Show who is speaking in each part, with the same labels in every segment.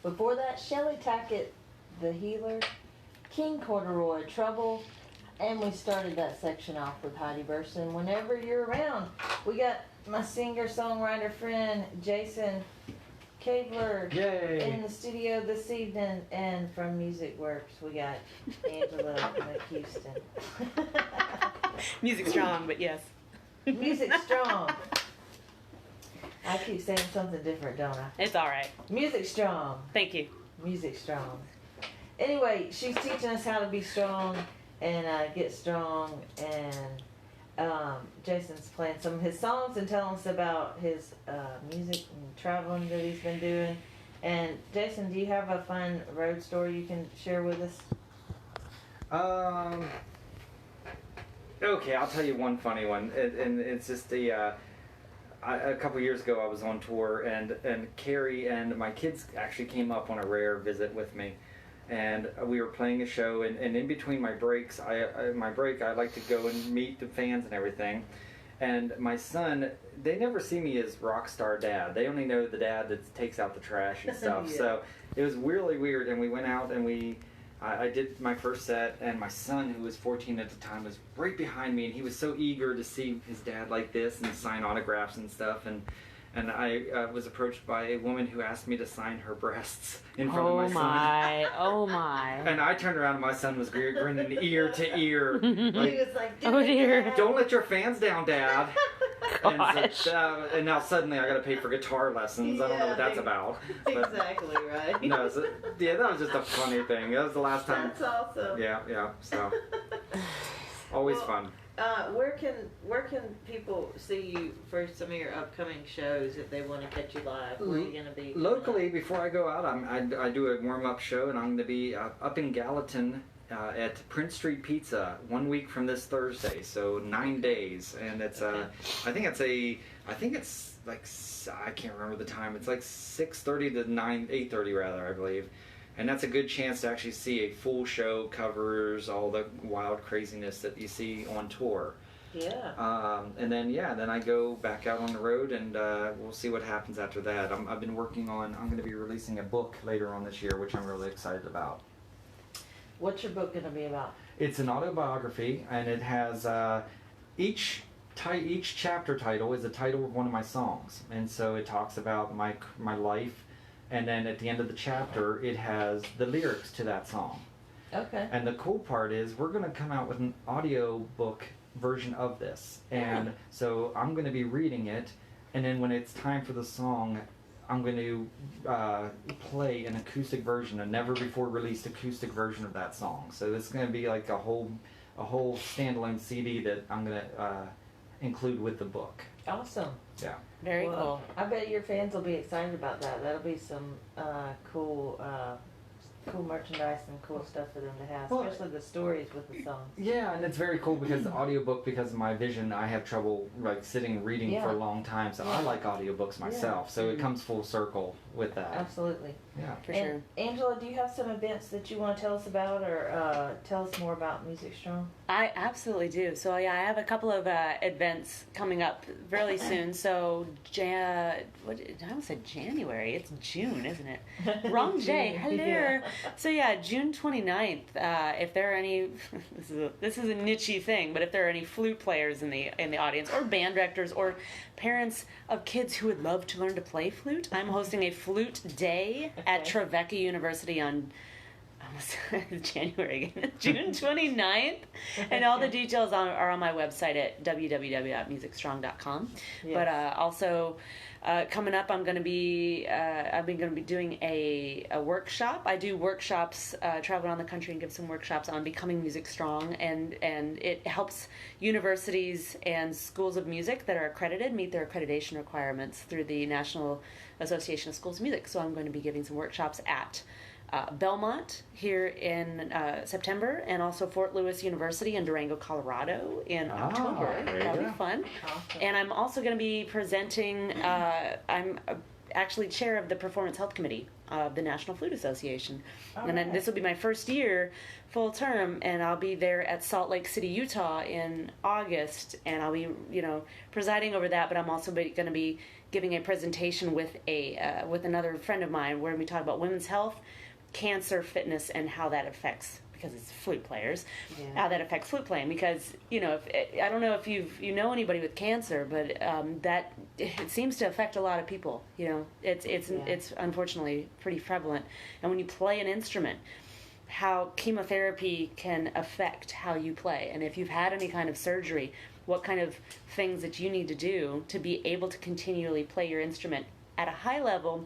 Speaker 1: Before that, Shelley Tackett, The Healer, King Corduroy, Trouble, and we started that section off with Heidi Burson. Whenever you're around, we got my singer-songwriter friend, Jasen Kabler, in the studio this evening, and from Music Works, we got Angela McHouston.
Speaker 2: Music strong, but yes.
Speaker 1: Music strong. I keep saying something different, don't I?
Speaker 2: It's all right.
Speaker 1: Music strong.
Speaker 2: Thank you.
Speaker 1: Music strong. Anyway, she's teaching us how to be strong and get strong, and Jasen's playing some of his songs and telling us about his music and traveling that he's been doing. And Jasen, do you have a fun road story you can share with us?
Speaker 3: Okay, I'll tell you one funny one, and it's just a couple years ago I was on tour, and Carrie and my kids actually came up on a rare visit with me. And we were playing a show, and in between my breaks, I like to go and meet the fans and everything. And my son, they never see me as rock star dad. They only know the dad that takes out the trash and stuff.
Speaker 1: Yeah.
Speaker 3: So it was really weird. And we went out and I did my first set, and my son, who was 14 at the time, was right behind me, and he was so eager to see his dad like this and sign autographs and stuff. And I was approached by a woman who asked me to sign her breasts in front of my son.
Speaker 2: Oh my.
Speaker 3: And I turned around and my son was grinning ear to ear.
Speaker 1: He was like,
Speaker 2: oh dear.
Speaker 3: Don't let your fans down, Dad.
Speaker 2: Gosh.
Speaker 3: And now suddenly I got to pay for guitar lessons. I don't know what that's about. But,
Speaker 1: exactly right.
Speaker 3: No, yeah, that was just a funny thing. That was the last time.
Speaker 1: That's awesome.
Speaker 3: Yeah, so. Always fun.
Speaker 1: Where can people see you for some of your upcoming shows if they want to catch you live? Where are you going to be?
Speaker 3: Locally, before I go out, I do a warm-up show, and I'm going to be up in Gallatin at Prince Street Pizza 1 week from this Thursday, so 9 days. And it's I think it's like, I can't remember the time. It's like 6:30 to 8:30 rather, I believe. And that's a good chance to actually see a full show, covers all the wild craziness that you see on tour.
Speaker 1: Yeah.
Speaker 3: And then I go back out on the road, and we'll see what happens after that. I've been working on, I'm going to be releasing a book later on this year, which I'm really excited about.
Speaker 1: What's your book going to be about?
Speaker 3: It's an autobiography, and it has each chapter title is the title of one of my songs. And so it talks about my life. And then at the end of the chapter, it has the lyrics to that song.
Speaker 1: Okay.
Speaker 3: And the cool part is we're going to come out with an audio book version of this. And so I'm going to be reading it, and then when it's time for the song, I'm going to play an acoustic version, a never before released acoustic version of that song. So this is going to be like a whole standalone CD that I'm going to include with the book.
Speaker 1: Awesome.
Speaker 3: Yeah.
Speaker 2: Very cool.
Speaker 1: I bet your fans will be excited about that. That'll be some cool merchandise and cool stuff for them to have, especially the stories with the songs.
Speaker 3: Yeah, and it's very cool because the audiobook, because of my vision, I have trouble like sitting reading for a long time, so I like audiobooks myself. So it comes full circle with that.
Speaker 1: Absolutely.
Speaker 3: Yeah.
Speaker 2: For sure.
Speaker 1: Angela, do you have some events that you want to tell us about, or tell us more about Music Strong?
Speaker 2: I absolutely do. So yeah, I have a couple of events coming up fairly soon. So I almost said January. It's June, isn't it? Wrong J. Hello.
Speaker 1: Yeah.
Speaker 2: So yeah, June 29th. If there are any, this is a niche-y thing, but if there are any flute players in the audience, or band directors, or parents of kids who would love to learn to play flute, I'm hosting a flute day at Trevecca University on January, June 29th, and all the details are on my website at www.musicstrong.com. Yes. But also coming up, I'm going to be doing a workshop. I do workshops, travel around the country and give some workshops on becoming music strong, and it helps universities and schools of music that are accredited meet their accreditation requirements through the National Association of Schools of Music. So I'm going to be giving some workshops at Belmont here in September, and also Fort Lewis University in Durango, Colorado in October. That'll be fun. Awesome. And I'm also going to be presenting, I'm actually chair of the Performance Health Committee of the National Flute Association. And then this will be my first year full term, and I'll be there at Salt Lake City, Utah in August, and I'll be, presiding over that, but I'm also going to be giving a presentation with with another friend of mine where we talk about women's health, cancer, fitness, and how that affects, because it's flute players, how that affects flute playing. Because I don't know if you know anybody with cancer, but that it seems to affect a lot of people. It's unfortunately pretty prevalent. And when you play an instrument, how chemotherapy can affect how you play, and if you've had any kind of surgery, what kind of things that you need to do to be able to continually play your instrument at a high level,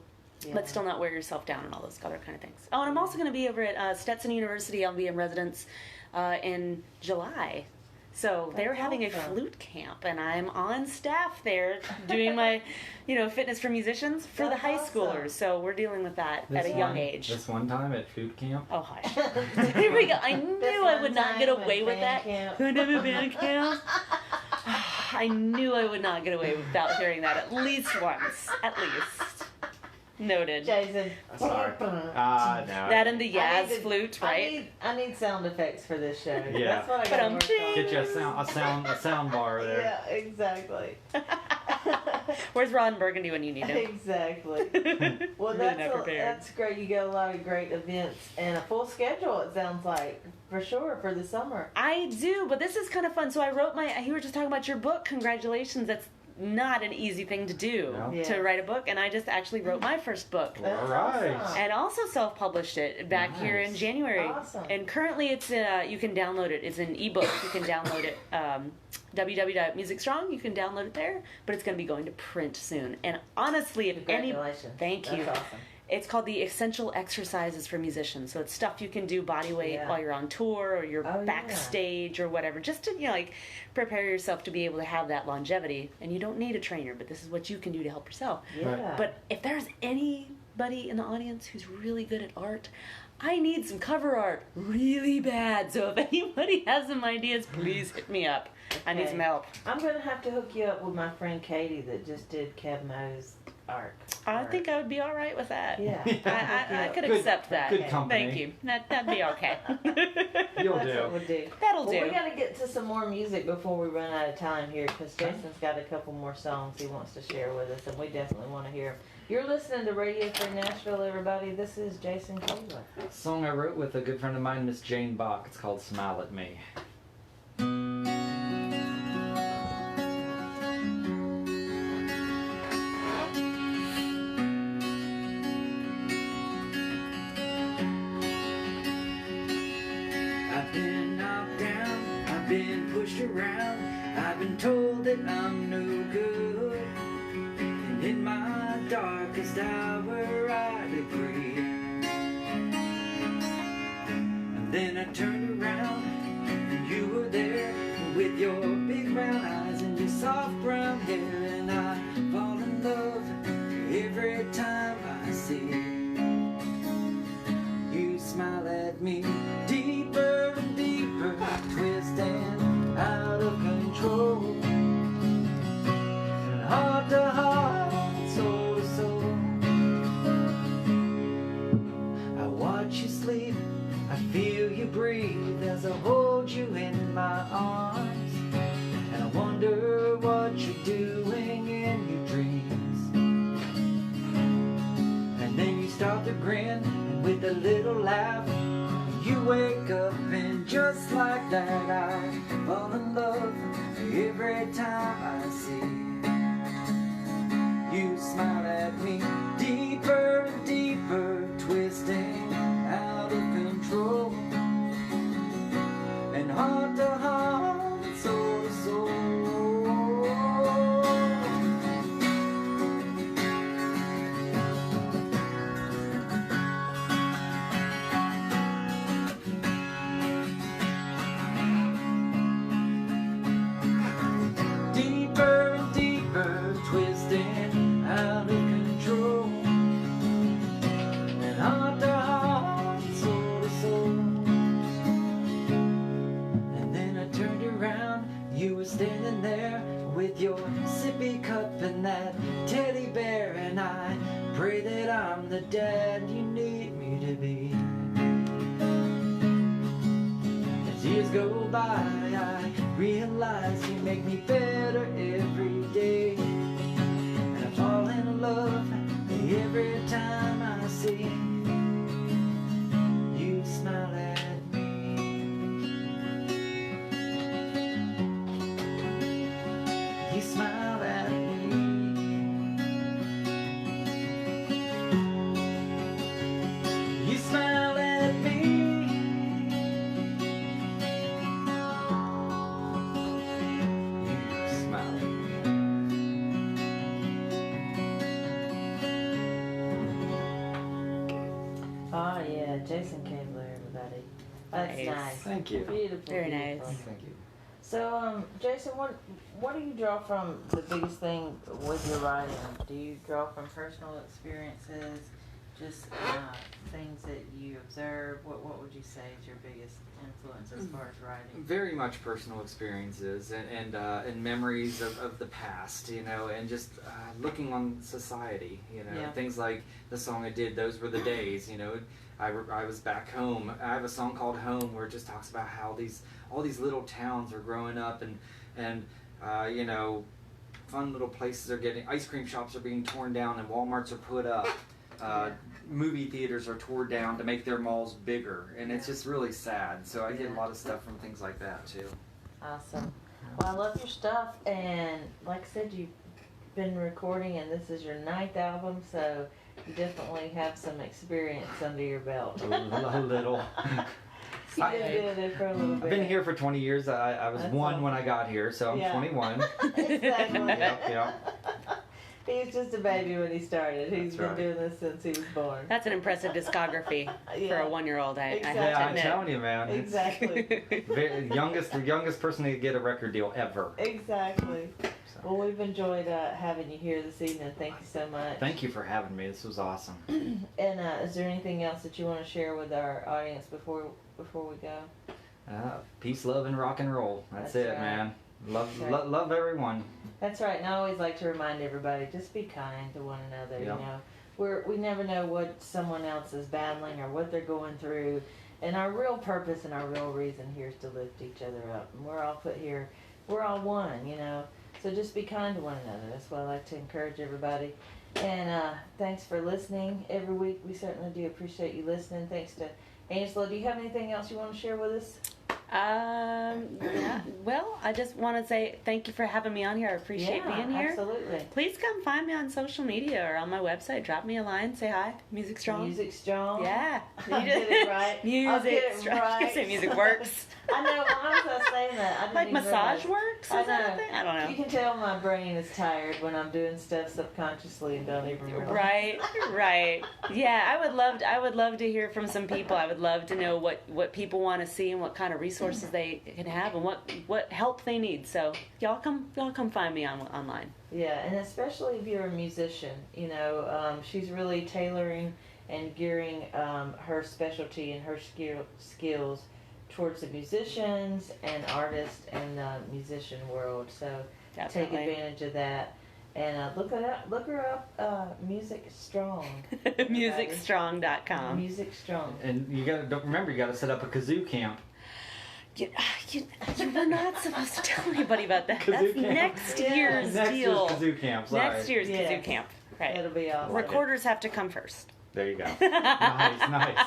Speaker 2: but still not wear yourself down and all those other kind of things. Oh, and I'm also going to be over at Stetson University. I'll be in residence in July. So they're having a flute camp, and I'm on staff there doing my, fitness for musicians for the high schoolers. So we're dealing with that at a young age.
Speaker 3: This one time at flute camp?
Speaker 2: Oh, hush. Here we go. I knew I would not get away with that. Band camp. I knew I would not get away without hearing that at least once. At least. Noted.
Speaker 1: Jason.
Speaker 3: Sorry. No.
Speaker 2: That and the Yaz flute, right?
Speaker 1: I need sound effects for this show.
Speaker 3: Yeah.
Speaker 1: That's what I got to work on.
Speaker 3: Get you a sound bar there.
Speaker 1: Yeah, exactly.
Speaker 2: Where's Ron Burgundy when you need him?
Speaker 1: Exactly. Well, that's great. You got a lot of great events and a full schedule, it sounds like, for sure, for the summer.
Speaker 2: I do, but this is kind of fun. So I wrote you were just talking about your book. Congratulations. That's not an easy thing to do, to write a book, and I just actually wrote my first book.
Speaker 3: All right.
Speaker 1: Awesome.
Speaker 2: And also self-published it back here in January.
Speaker 1: Awesome.
Speaker 2: And currently it's you can download it. It's an ebook. You can download it. www.musicstrong. You can download it there, but it's going to be going to print soon. And honestly, if thank you.
Speaker 1: That's awesome.
Speaker 2: It's called the Essential Exercises for Musicians. So it's stuff you can do body weight while you're on tour or you're backstage or whatever, just to prepare yourself to be able to have that longevity. And you don't need a trainer, but this is what you can do to help yourself.
Speaker 1: Yeah.
Speaker 2: But if there's anybody in the audience who's really good at art, I need some cover art really bad. So if anybody has some ideas, please hit me up. Okay. I need some help.
Speaker 1: I'm going to have to hook you up with my friend Katie that just did Kev Mo's art.
Speaker 2: I think I would be all right with that.
Speaker 1: Yeah.
Speaker 2: I could accept that.
Speaker 3: Good company.
Speaker 2: Thank you. That'd be okay.
Speaker 3: You'll
Speaker 1: That's
Speaker 3: do.
Speaker 1: what we'll do.
Speaker 2: That'll do.
Speaker 1: We got to get to some more music before we run out of time here, because Jason's got a couple more songs he wants to share with us, and we definitely want to hear them. You're listening to Radio Free Nashville, everybody. This is Jasen Kabler.
Speaker 3: A song I wrote with a good friend of mine, Miss Jane Bach. It's called Smile at Me. I've been knocked down, I've been pushed around, I've been told that I'm no good. And in my darkest hour I'd agree. And then I turned around and you were there with your big brown eyes and your soft brown hair. And I fall in love every time I see you smile at me. Deeper and deeper, twisting out of control. And heart to heart, soul to soul. I watch you sleep, I feel you breathe as I hold you in my arms. And I wonder what you're doing in your dreams. And then you start to grin, and with a little laugh you wake up, and just like that I fall in love every time I see you smile at me. Deeper and deeper, twisting out of control. And heart to heart, soul to soul. Twisting out of control. And heart to heart, soul to soul. And then I turned around, you were standing there with your sippy cup and that teddy bear. And I pray that I'm the dad you need me to be. As years go by, I realize you make me better every day. And I fall kind of love every time I see you smile at me. You smile at me. You smile at me. You smile at me.
Speaker 1: Oh yeah, Jasen Kabler, everybody. That's
Speaker 2: Nice.
Speaker 1: nice.
Speaker 3: Thank you.
Speaker 1: Beautiful.
Speaker 2: Very
Speaker 1: beautiful.
Speaker 2: nice.
Speaker 3: Thank you.
Speaker 1: So, Jason, what do you draw from the biggest thing with your writing? Do you draw from personal experiences, just things that you observe? What would you say is your biggest influence as far as writing?
Speaker 3: Very much personal experiences and memories of the past, you know, and just looking on society, you know,
Speaker 1: Yeah.
Speaker 3: things like the song I did, Those Were the Days, you know. I was back home. I have a song called Home where it just talks about how all these little towns are growing up and you know, fun little places are getting, ice cream shops are being torn down and Walmarts are put up. Movie theaters are torn down to make their malls bigger, and it's just really sad. So I get a lot of stuff from things like that too.
Speaker 1: Awesome. Well, I love your stuff, and like I said, you've been recording, and this is your 9th album, so you definitely have some experience under your belt.
Speaker 3: A little.
Speaker 1: You've been doing it for a little bit.
Speaker 3: I've been here for 20 years. I was
Speaker 1: That's
Speaker 3: one
Speaker 1: awesome.
Speaker 3: when I got here, so I'm
Speaker 1: Yeah.
Speaker 3: 21.
Speaker 1: Exactly.
Speaker 3: Yep.
Speaker 1: He was just a baby when he started. He's
Speaker 3: That's
Speaker 1: been
Speaker 3: right.
Speaker 1: doing this since he was born.
Speaker 2: That's an impressive discography for
Speaker 1: Yeah.
Speaker 2: a 1-year-old. I
Speaker 1: Exactly.
Speaker 2: have
Speaker 3: Yeah,
Speaker 2: to
Speaker 3: I'm
Speaker 2: admit.
Speaker 3: telling you, man. It's
Speaker 1: Exactly.
Speaker 3: the youngest person to get a record deal ever.
Speaker 1: Exactly.
Speaker 3: So.
Speaker 1: Well, we've enjoyed having you here this evening. Thank you so much.
Speaker 3: Thank you for having me. This was awesome.
Speaker 1: And is there anything else that you want to share with our audience before we go?
Speaker 3: Peace, love, and rock and roll. That's it,
Speaker 1: right.
Speaker 3: man. Love,
Speaker 1: That's right.
Speaker 3: love everyone.
Speaker 1: That's right. And I always like to remind everybody, just be kind to one another.
Speaker 3: Yeah.
Speaker 1: You know, we never know what someone else is battling or what they're going through, and our real purpose and our real reason here is to lift each other up. And we're all put here. We're all one. You know. So just be kind to one another. That's what I like to encourage everybody. And thanks for listening every week. We certainly do appreciate you listening. Thanks to Angela. Do you have anything else you want to share with us?
Speaker 2: Yeah. Well, I just want to say thank you for having me on here. I appreciate being here.
Speaker 1: Absolutely.
Speaker 2: Please come find me on social media or on my website. Drop me a line. Say hi. Music Strong.
Speaker 1: Music Strong.
Speaker 2: Yeah.
Speaker 1: I'll get it right.
Speaker 2: Music
Speaker 1: I'll get it
Speaker 2: Strong.
Speaker 1: right.
Speaker 2: Say Music Works.
Speaker 1: I know. Why was I saying that? I didn't
Speaker 2: Like
Speaker 1: even
Speaker 2: Massage
Speaker 1: realize.
Speaker 2: Works
Speaker 1: I
Speaker 2: or
Speaker 1: know.
Speaker 2: something? I don't know.
Speaker 1: You can tell my brain is tired when I'm doing stuff subconsciously and don't even realize.
Speaker 2: Right. Yeah, I would love to hear from some people. I would love to know what people want to see and what kind of resources they can have and what help they need. So y'all come find me online.
Speaker 1: Yeah, and especially if you're a musician, you know, she's really tailoring and gearing her specialty and her skills towards the musicians and artists and the musician world. So
Speaker 2: Definitely.
Speaker 1: take advantage of that. And look her up, Music Strong.
Speaker 2: MusicStrong.com.
Speaker 1: Music Strong.
Speaker 3: And you gotta set up a kazoo camp.
Speaker 2: You were not supposed to tell anybody about that.
Speaker 3: Kazoo
Speaker 2: That's
Speaker 3: camp.
Speaker 2: next
Speaker 1: Yeah.
Speaker 2: year's
Speaker 3: Next
Speaker 2: deal.
Speaker 3: year's kazoo camp. Sorry.
Speaker 2: Next year's
Speaker 1: Yes.
Speaker 2: kazoo camp. Right.
Speaker 1: That'll be awesome.
Speaker 2: Recorders have to come first.
Speaker 3: There you go. Nice.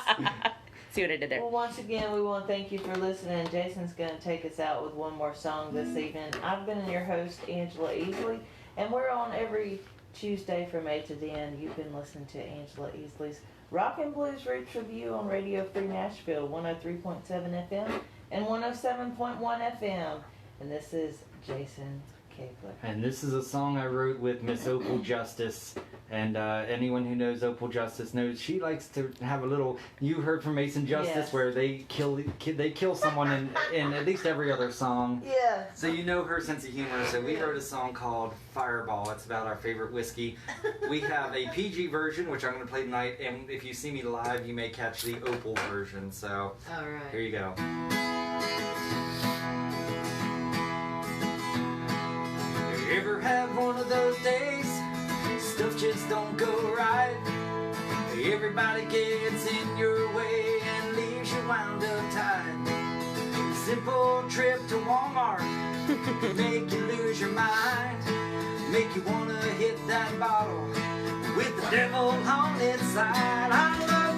Speaker 2: See what I did there?
Speaker 1: Well, once again, we want to thank you for listening. Jason's going to take us out with one more song this evening. I've been your host, Angela Easley, and we're on every Tuesday from 8 to 10. You can listen to Angela Easley's Rock and Blues Roots Review on Radio Free Nashville, 103.7 FM and 107.1 FM. And this is Jasen Kabler.
Speaker 3: And this is a song I wrote with Miss Opal Justice. And anyone who knows Opal Justice knows she likes to have a little. You heard from Mason Justice
Speaker 1: Yes.
Speaker 3: where they kill someone in at least every other song.
Speaker 1: Yeah.
Speaker 3: So you know her sense of humor. So we wrote a song called Fireball. It's about our favorite whiskey. We have a PG version, which I'm going to play tonight. And if you see me live, you may catch the Opal version. So
Speaker 1: All right.
Speaker 3: here you go. Ever have one of those days? Stuff just don't go right. Everybody gets in your way and leaves you wound up tight. A simple trip to Walmart can make you lose your mind.
Speaker 4: make you wanna hit that bottle with the devil on its side. I love